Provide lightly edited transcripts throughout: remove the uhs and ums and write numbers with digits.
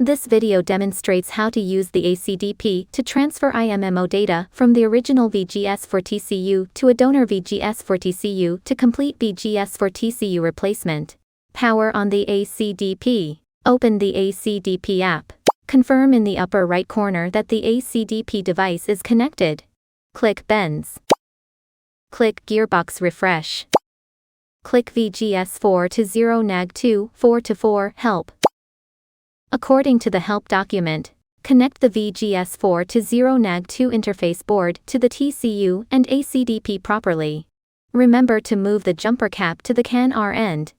This video demonstrates how to use the ACDP to transfer IMMO data from the original VGS4 to a donor VGS4 to complete VGS4 replacement. Power on the ACDP. Open the ACDP app. Confirm in the upper right corner that the ACDP device is connected. Click Benz. Click Gearbox Refresh. Click VGS4-0-NAG2 4-4 Help. According to the help document, connect the VGS4-0-NAG2 interface board to the TCU and ACDP properly. Remember to move the jumper cap to the CAN-R end.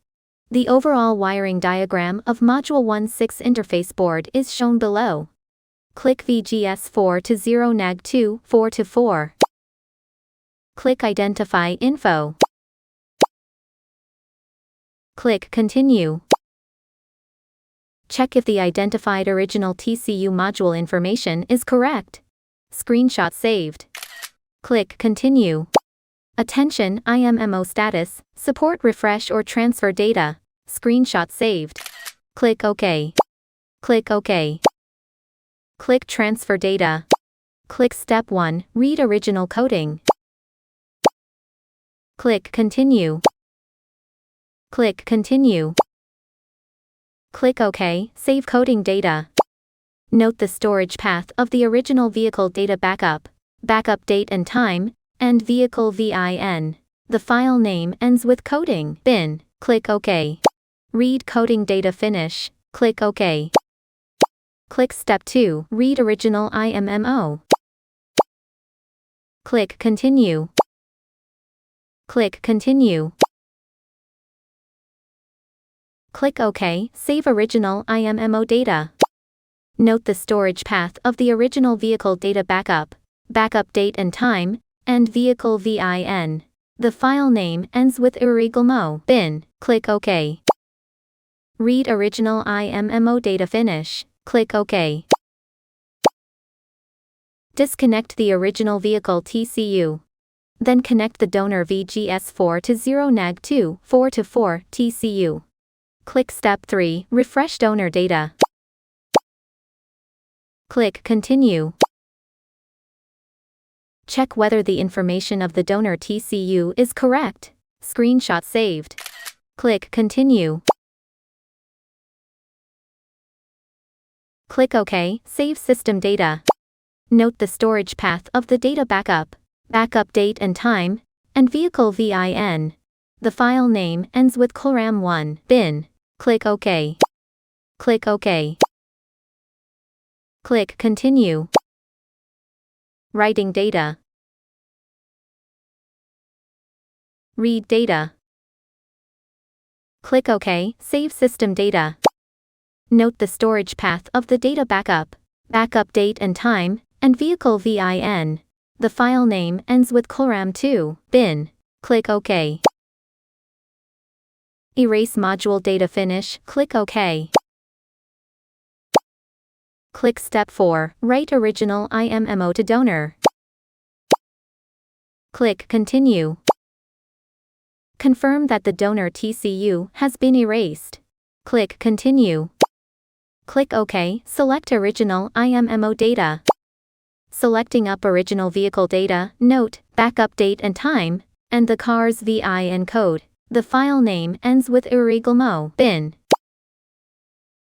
The overall wiring diagram of Module 1.6 interface board is shown below. Click VGS4-0-NAG2 4-4. Click Identify Info. Click Continue. Check if the identified original TCU module information is correct. Screenshot saved. Click Continue. Attention, IMMO status, support refresh or transfer data. Screenshot saved. Click OK. Click OK. Click Transfer Data. Click Step 1, Read Original Coding. Click Continue. Click Continue. Click OK, Save Coding Data. Note the storage path of the original vehicle data backup date and time, and vehicle VIN. The file name ends with coding bin. Click OK. Read coding data finish. Click OK. Click Step 2, Read Original IMMO. Click Continue. Click Continue. Click OK, Save Original IMMO Data. Note the storage path of the original vehicle data backup date and time, and vehicle VIN. The file name ends with IMMO bin. Click OK. Read Original IMMO Data Finish. Click OK. Disconnect the original vehicle TCU. Then connect the donor VGS4-0-NAG2 4-4 TCU. Click Step 3, Refresh Donor Data. Click Continue. Check whether the information of the donor TCU is correct. Screenshot saved. Click Continue. Click OK, Save System Data. Note the storage path of the data backup date and time, and vehicle VIN. The file name ends with CLRAM1 bin. Click OK. Click OK. Click Continue. Writing data. Read data. Click OK, Save System Data. Note the storage path of the data backup date and time, and vehicle VIN. The file name ends with CLRAM2 bin. Click OK. Erase module data finish. Click OK. Click Step 4, Write Original IMMO to donor. Click Continue. Confirm that the donor TCU has been erased. Click Continue. Click OK, select Original IMMO data. Selecting up original vehicle data, note, backup date and time, and the car's VIN code. The file name ends with IMMO bin.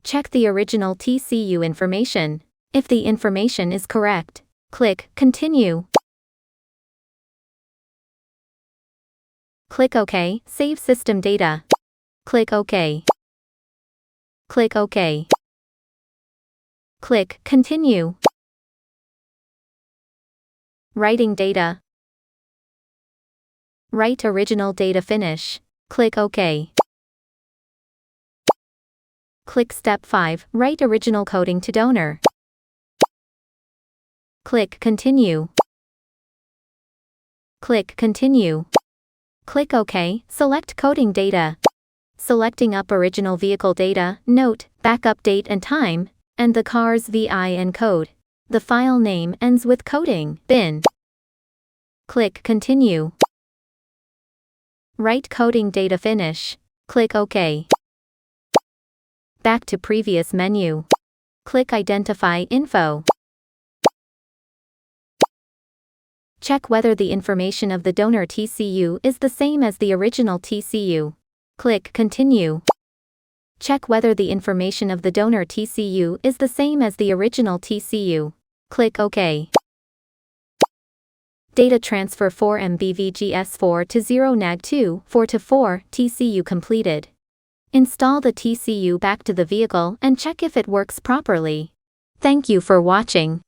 Check the original TCU information. If the information is correct, click Continue. Click OK, Save System Data. Click OK. Click OK. Click Continue. Writing data. Write original data finish. Click OK. Click Step 5, Write original coding to donor. Click Continue. Click Continue. Click OK, select coding data. Selecting up original vehicle data, note, backup date and time, and the car's VIN code. The file name ends with coding bin. Click Continue. Write coding data finish. Click OK. Back to previous menu. Click Identify Info. Check whether the information of the donor TCU is the same as the original TCU. Click Continue. Check whether the information of the donor TCU is the same as the original TCU. Click OK. Data transfer for MB VGS4-0-NAG2 4-4 TCU completed. Install the TCU back to the vehicle and check if it works properly. Thank you for watching.